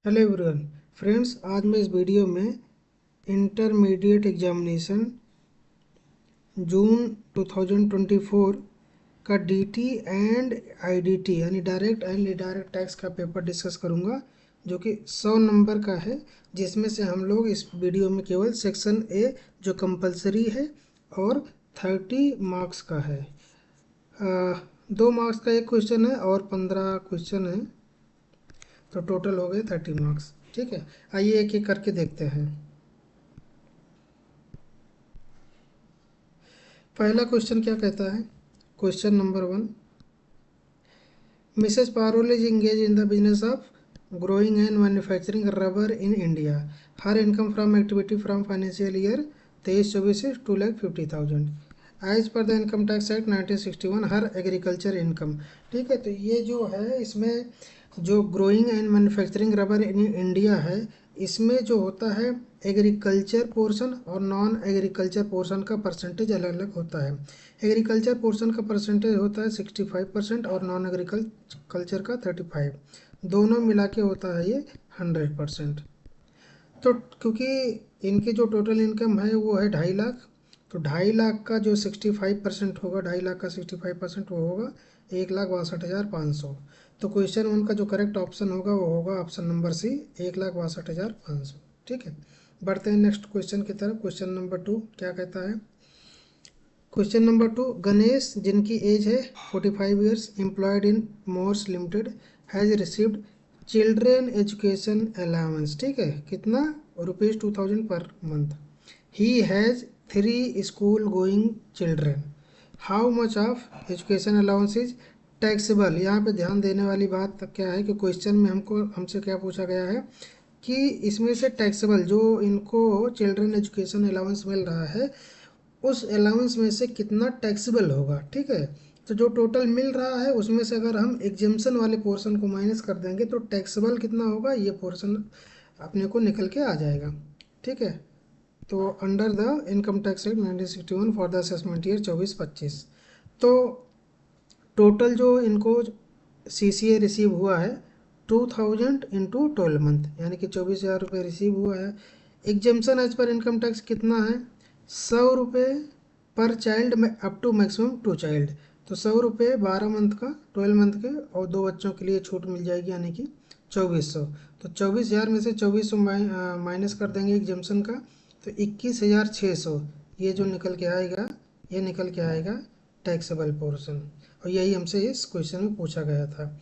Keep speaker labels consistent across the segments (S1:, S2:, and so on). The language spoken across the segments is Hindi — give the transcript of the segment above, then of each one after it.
S1: हेलो एवरीवन फ्रेंड्स, आज मैं इस वीडियो में इंटरमीडिएट एग्जामिनेशन जून 2024 का डीटी एंड आईडीटी यानी डायरेक्ट एंड इनडायरेक्ट टैक्स का पेपर डिस्कस करूंगा, जो कि 100 नंबर का है, जिसमें से हम लोग इस वीडियो में केवल सेक्शन ए जो कंपलसरी है और 30 मार्क्स का है। 2 मार्क्स का एक क्वेश्चन है और 15 क्वेश्चन है, तो टोटल हो गए 30 मार्क्स। ठीक है, आइए एक एक करके देखते हैं। पहला क्वेश्चन क्या कहता है? Question number 1, Mrs Parol is engage in the business of growing and manufacturing rubber in India. Her income from activity from financial year 23-24 से 2,50,000 as per the income tax act 1961। Her agriculture income. ठीक है, तो ये जो है इसमें जो growing and manufacturing rubber in India है, इसमें जो होता है एग्रीकल्चर पोर्शन और नॉन एग्रीकल्चर पोर्शन का परसेंटेज अलग अलग होता है। एग्रीकल्चर पोर्शन का परसेंटेज होता है 65% और नॉन एग्रीकल्चर का 35, दोनों मिला के होता है ये 100%। तो क्योंकि इनकी जो टोटल इनकम है वो है 2.5 लाख, तो 2.5 लाख का जो 65% होगा, 2.5 लाख का 65% वो होगा 1,62,500। तो क्वेश्चन उनका जो करेक्ट ऑप्शन होगा वो होगा ऑप्शन नंबर सी, 1,62,500। ठीक है, बढ़ते हैं नेक्स्ट क्वेश्चन की तरफ। क्वेश्चन नंबर 2 क्या कहता है? क्वेश्चन नंबर 2, गणेश जिनकी एज है 45 years, employed in Morse limited, has received children education allowance. ठीक है, कितना? ₹2000 पर month. He has 3 school going children. How much of education allowance is taxable? यहाँ पे ध्यान देने वाली बात क्या है कि क्वेश्चन में हमसे क्या पूछा गया है कि इसमें से टैक्सेबल जो इनको चिल्ड्रन एजुकेशन अलाउंस मिल रहा है, उस अलाउंस में से कितना टैक्सेबल होगा। ठीक है, तो जो टोटल मिल रहा है उसमें से अगर हम एग्जेम्पशन वाले पोर्शन को माइनस कर देंगे तो टैक्सेबल कितना होगा, ये पोर्शन अपने को निकल के आ जाएगा। ठीक है, तो under the income tax act 1961 for the assessment year 24-25, तो टोटल जो इनको सीसीए रिसीव हुआ है 2000 इंटू 12 मंथ, यानी कि 24,000 रुपये रिसीव हुआ है। Exemption as per income tax कितना है? 100 रुपये पर चाइल्ड में अप टू मैक्सिमम 2 चाइल्ड। तो 100 रुपये 12 मंथ का, 12 मंथ के, और 2 बच्चों के लिए छूट मिल जाएगी, यानी कि 2400। तो 24,000 में से 2400 माइनस कर देंगे एग्जेम्पशन का, तो 21,600 ये जो निकल के आएगा, ये निकल के आएगा टैक्सेबल पोर्शन। और यही हमसे इस क्वेश्चन में पूछा गया था।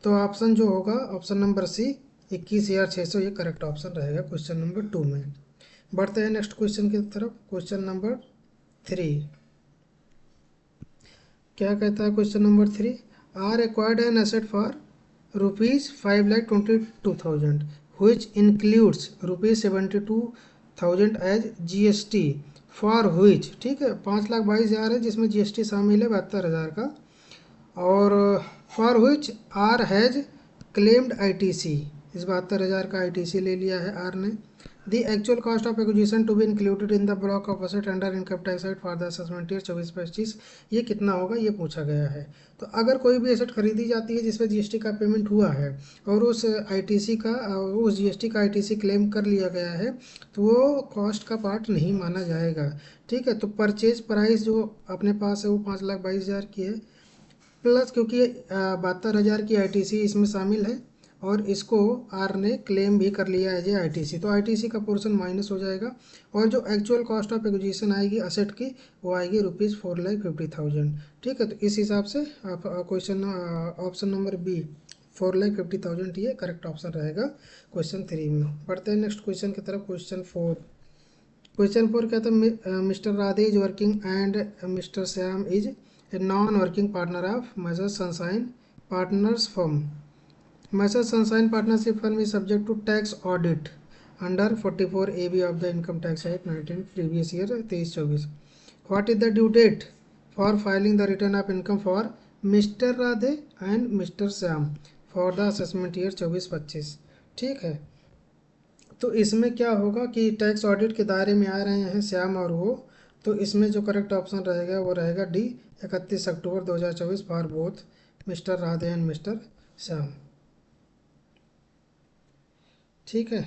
S1: तो ऑप्शन जो होगा ऑप्शन नंबर सी, 21,600, ये करेक्ट ऑप्शन रहेगा क्वेश्चन नंबर 2 में। बढ़ते हैं नेक्स्ट क्वेश्चन की तरफ। क्वेश्चन नंबर 3 क्या कहता है? Question number 3, R acquired an asset for ₹5,22,000 which includes ₹72,000 as GST for which। ठीक है, 5,22,000 है जिसमें जीएसटी शामिल है 72,000 का, और for which R has claimed ITC, इस 72,000 का आईटीसी ले लिया है आर ने। The actual cost of acquisition to be included in the block of asset under income tax act for the assessment year 24-25, ये कितना होगा, ये पूछा गया है। तो अगर कोई भी एसेट खरीदी जाती है जिसमें जीएसटी का पेमेंट हुआ है और उस आईटीसी का, उस जीएसटी का आईटीसी क्लेम कर लिया गया है, तो वो कॉस्ट का पार्ट नहीं माना जाएगा। ठीक है, तो परचेज प्राइस जो अपने पास है वो 5,22,000 की है, प्लस क्योंकि 72,000 की आईटीसी इसमें शामिल है और इसको आर ने क्लेम भी कर लिया है जे आईटीसी, तो आईटीसी का पोर्शन माइनस हो जाएगा और जो एक्चुअल कॉस्ट ऑफ एक्विजिशन आएगी असेट की, वो आएगी ₹4,50,000। ठीक है, तो इस हिसाब से आप क्वेश्चन ऑप्शन नंबर बी 4,50,000 ये करेक्ट ऑप्शन रहेगा क्वेश्चन 3 में। बढ़ते हैं नेक्स्ट क्वेश्चन की तरफ। क्वेश्चन 4, क्वेश्चन 4 कहता है Mr Radhe is working and Mr Shyam is a non working partner of Messrs sunshine partners firm. Messrs sunshine partnership firm is subject to tax audit under 44 AB of the income tax act 19 previous year 23-24। What is the due date for filing the return of income for Mr Radhe and Mr Shyam for the assessment year 24-25। ठीक है, तो इसमें क्या होगा कि टैक्स ऑडिट के दायरे में आ रहे हैं श्याम और वो, तो इसमें जो करेक्ट ऑप्शन रहेगा वो रहेगा D, 31 October 2024 for both mister Radhe and Mr Shyam. ठीक है,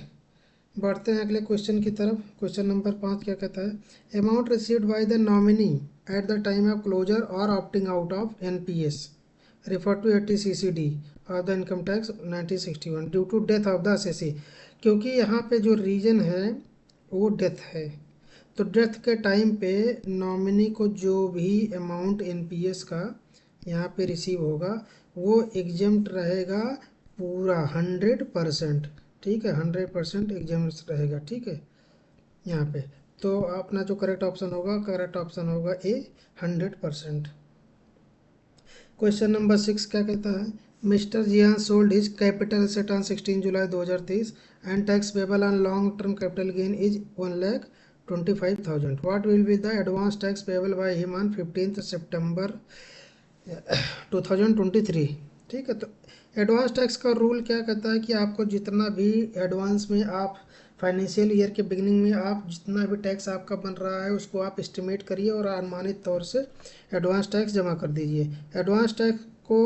S1: बढ़ते हैं अगले क्वेश्चन की तरफ। क्वेश्चन नंबर 5 क्या कहता है, amount received by the nominee at the time of closure और opting out of NPS refer to 80 CCD of the income tax 1961 due to death of the assessee. क्योंकि यहाँ पे जो रीजन है वो डेथ है, तो डेथ के टाइम पे नॉमिनी को जो भी अमाउंट एनपीएस का यहाँ पे रिसीव होगा वो एग्जेम्प्ट रहेगा पूरा 100%। ठीक है, 100% एग्जेम्प्ट रहेगा। ठीक है, यहाँ पे तो अपना जो करेक्ट ऑप्शन होगा ए 100%। क्वेश्चन नंबर 6 क्या कहता है, Mr Jian sold his capital asset on 16 July 2023 and tax payable on long term capital gain is 1,25,000। What will be the advance tax payable by him on 15 September 2023। ठीक है, तो एडवांस टैक्स का रूल क्या कहता है कि आपको जितना भी एडवांस में आप फाइनेंशियल ईयर के बिगिनिंग में आप जितना भी टैक्स आपका बन रहा है उसको आप एस्टिमेट करिए और अनुमानित तौर से एडवांस टैक्स जमा कर दीजिए। एडवांस टैक्स को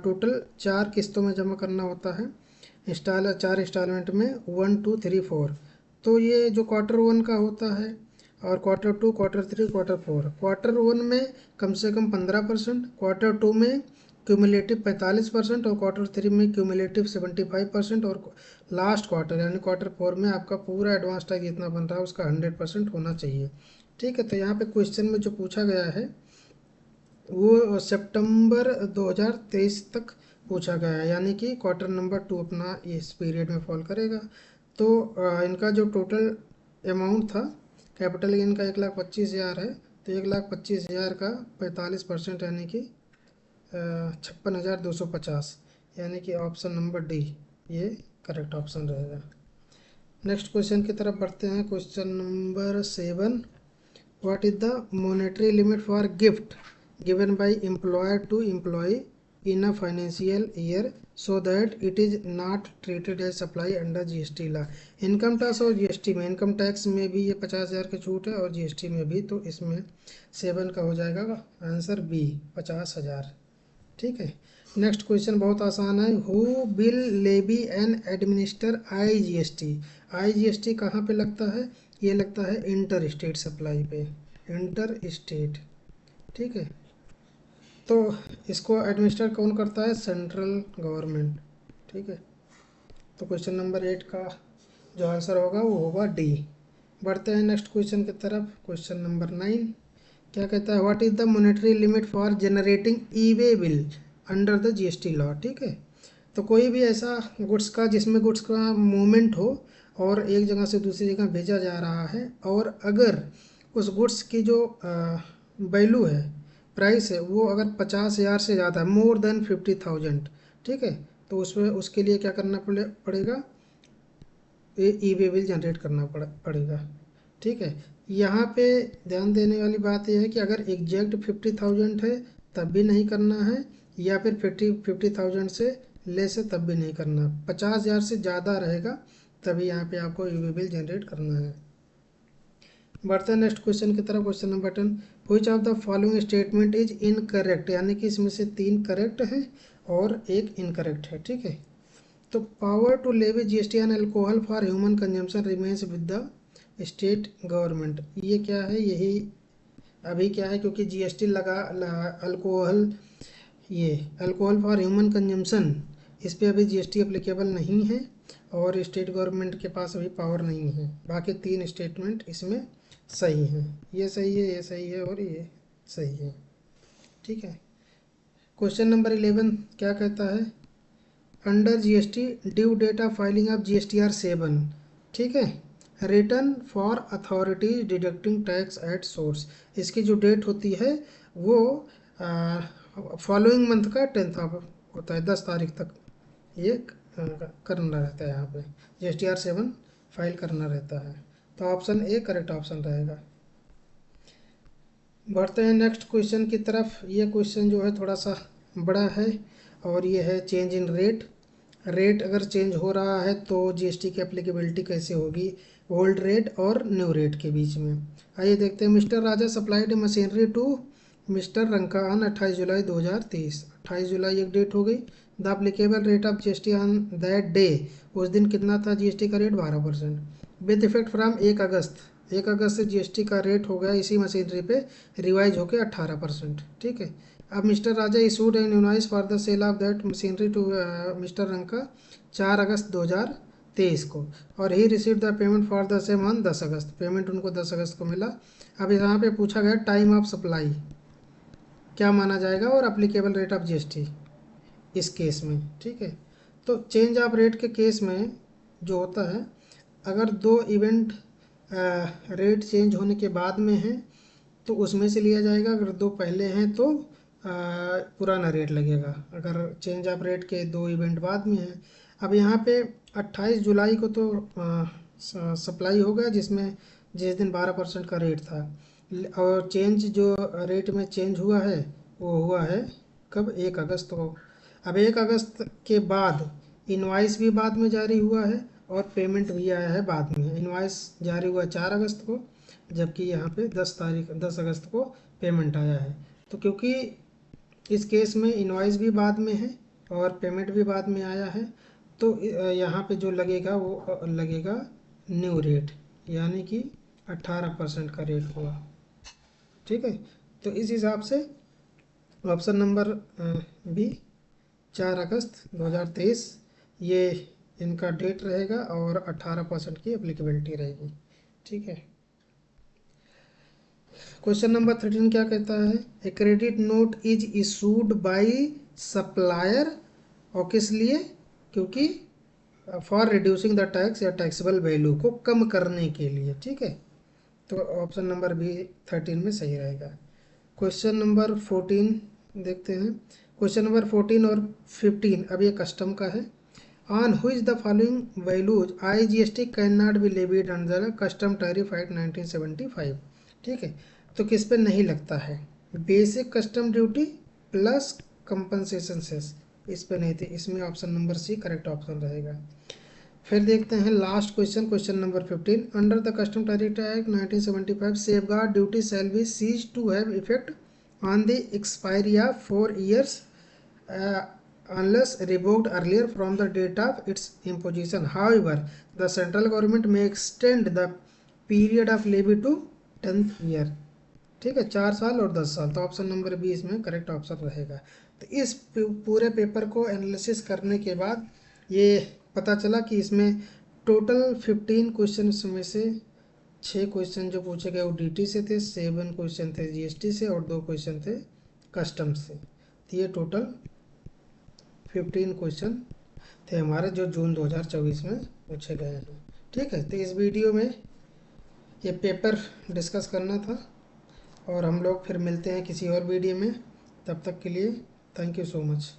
S1: टोटल 4 किस्तों में जमा करना होता है, 4 इंस्टॉलमेंट में 1 2 3 4। तो ये जो क्वार्टर 1 का होता है और क्वार्टर 2, क्वार्टर 3, क्वार्टर 4। क्वार्टर 1 में कम से कम 15%, क्वार्टर 2 में क्यूमुलेटिव 45% और क्वार्टर 3 में क्यूमुलेटिव 75% और लास्ट क्वार्टर यानी क्वार्टर 4 में आपका पूरा एडवांस टैक्स जितना बन रहा है उसका 100% होना चाहिए। ठीक है, तो यहाँ पे क्वेश्चन में जो पूछा गया है वो सितंबर 2023 तक पूछा गया है, यानी कि क्वार्टर नंबर 2 अपना इस पीरियड में फॉल करेगा। तो इनका जो टोटल अमाउंट था कैपिटल गेन का 1,25,000 है, तो 1,25,000 का 45% यानी कि 56,250, यानी कि ऑप्शन नंबर डी ये करेक्ट ऑप्शन रहेगा। नेक्स्ट क्वेश्चन की तरफ बढ़ते हैं। Question number 7, what is the monetary limit for gift given by employer to employ in a financial year so that it is not treated as supply under GST law. Income tax और जीएसटी में, इनकम टैक्स में भी ये 50,000 की छूट है और जीएसटी में भी, तो इसमें 7 का हो जाएगा आंसर बी 50,000। ठीक है, नेक्स्ट क्वेश्चन बहुत आसान है, who will levy and administer IGST. IGST कहाँ पे लगता है, ये लगता है इंटर स्टेट सप्लाई पे, इंटर स्टेट। ठीक है, तो इसको एडमिनिस्टर कौन करता है, सेंट्रल गवर्नमेंट। ठीक है, तो क्वेश्चन नंबर 8 का जो आंसर होगा वो होगा डी। बढ़ते हैं नेक्स्ट क्वेश्चन की तरफ। क्वेश्चन नंबर 9 क्या कहता है, what is the monetary limit for generating E way bill under the GST law. ठीक है, तो कोई भी ऐसा गुड्स का जिसमें गुड्स का मूवमेंट हो और एक जगह से दूसरी जगह भेजा जा रहा है और अगर उस गुड्स की जो वैल्यू है, प्राइस है, वो अगर 50,000 से ज़्यादा है, मोर देन 50,000। ठीक है, तो उसमें उसके लिए क्या करना पड़ेगा, ई वे बिल जनरेट करना पड़ेगा। ठीक है, यहाँ पे ध्यान देने वाली बात यह है कि अगर एग्जैक्ट 50,000 है तब भी नहीं करना है, या फिर 50,000 से लेस है तब भी नहीं करना। 50,000 से ज़्यादा रहेगा तभी यहाँ पे आपको ई वे बिल जनरेट करना है। बढ़ते हैं नेक्स्ट क्वेश्चन की तरफ। Question number 10, which of the following statement is incorrect, यानी कि इसमें से 3 करेक्ट है और एक इनकरेक्ट है। ठीक है, तो power to levy GST on alcohol for human consumption remains with the state government. ये क्या है, यही अभी क्या है, क्योंकि जीएसटी लगा अल्कोहल, ये अल्कोहल फॉर ह्यूमन कंजम्पशन, इस पर अभी जीएसटी एप्लीकेबल नहीं है और स्टेट गवर्नमेंट के पास अभी पावर नहीं है। बाकी 3 स्टेटमेंट इसमें सही हैं, ये सही है, ये सही है और ये सही है। ठीक है, क्वेश्चन नंबर 11 क्या कहता है, under GST due date of filing of GSTR 7। ठीक है, return for authorities deducting tax at source, इसकी जो डेट होती है वो फॉलोइंग मंथ का 10th होता है, 10 तारीख तक ये करना रहता है, यहाँ पे जीएसटीआर 7 फाइल करना रहता है। तो ऑप्शन ए करेक्ट ऑप्शन रहेगा। बढ़ते हैं नेक्स्ट क्वेश्चन की तरफ। ये क्वेश्चन जो है थोड़ा सा बड़ा है और ये है चेंज इन रेट। रेट अगर चेंज हो रहा है तो जीएसटी की एप्लीकेबिलिटी कैसे होगी ओल्ड रेट और न्यू रेट के बीच में। आइए देखते हैं। Mister Raja supplied machinery to mister Ranka on 28 July 2023। 28 जुलाई एक डेट हो गई। The applicable rate of GST on that day, उस दिन कितना था जीएसटी का rate 12%। With effect from 1 August, 1 अगस्त से जीएसटी का रेट हो गया इसी मशीनरी पे रिवाइज होकर 18%। ठीक है। अब mister Raja issued an invoice for the sale of that machinery to mister Ranka 4 अगस्त 2023 को, और he receive the payment for the same on 10 अगस्त, पेमेंट उनको 10 अगस्त को मिला। अब यहाँ पे पूछा गया टाइम ऑफ सप्लाई क्या माना जाएगा और अप्लीकेबल रेट ऑफ जीएसटी इस केस में। ठीक है। तो चेंज ऑफ रेट के केस में जो होता है, अगर दो इवेंट रेट चेंज होने के बाद में है तो उसमें से लिया जाएगा, अगर दो पहले हैं तो पुराना रेट लगेगा, अगर चेंज ऑफ रेट के दो इवेंट बाद में हैं। अब यहाँ पे 28 जुलाई को तो सप्लाई हो गया जिसमें जिस दिन 12% का रेट था, और चेंज जो रेट में चेंज हुआ है वो हुआ है कब, 1 अगस्त को। अब 1 अगस्त के बाद इनवाइस भी बाद में जारी हुआ है और पेमेंट भी आया है बाद में। इनवाइस जारी हुआ 4 अगस्त को, जबकि यहाँ पे 10 अगस्त को पेमेंट आया है। तो क्योंकि इस केस में इनवाइस भी बाद में है और पेमेंट भी बाद में आया है, तो यहाँ पे जो लगेगा वो लगेगा न्यू रेट, यानी कि 18% का रेट हुआ। ठीक है। तो इस हिसाब से ऑप्शन नंबर बी 4 अगस्त 2023 ये इनका डेट रहेगा और 18% की एप्लीकेबिलिटी रहेगी। ठीक है। क्वेश्चन नंबर 13 क्या कहता है, a credit note is issued by supplier, और किस लिए, क्योंकि फॉर रिड्यूसिंग द टैक्स या टैक्सेबल वैल्यू को कम करने के लिए। ठीक है। तो ऑप्शन नंबर बी 13 में सही रहेगा। क्वेश्चन नंबर 14 देखते हैं। क्वेश्चन नंबर 14 और 15 अब ये कस्टम का है। On which the following values IGST can not be levied under custom tariff act 1975। ठीक है। तो किस पे नहीं लगता है, basic custom duty plus compensation cess, इस पे नहीं थे, इसमें option number C correct option रहेगा। फिर देखते हैं last question, question number 15। Under the custom tariff act 1975 safeguard duty shall be cease to have effect on the expiry of 4 years unless revoked earlier from the date of its imposition. However, the central government may extend the period of levy to 10th year। ठीक है, 4 साल और 10 साल। तो ऑप्शन नंबर बी इसमें करेक्ट ऑप्शन रहेगा। तो इस पूरे पेपर को एनालिसिस करने के बाद ये पता चला कि इसमें टोटल 15 क्वेश्चन में से 6 क्वेश्चन जो पूछे गए वो डीटी से थे, 7 क्वेश्चन थे जीएसटी से और 2 क्वेश्चन थे कस्टम से। तो ये टोटल 15 क्वेश्चन थे हमारे जो जून 2024 में पूछे गए हैं। ठीक है। तो इस वीडियो में ये पेपर डिस्कस करना था और हम लोग फिर मिलते हैं किसी और वीडियो में। तब तक के लिए थैंक यू सो मच।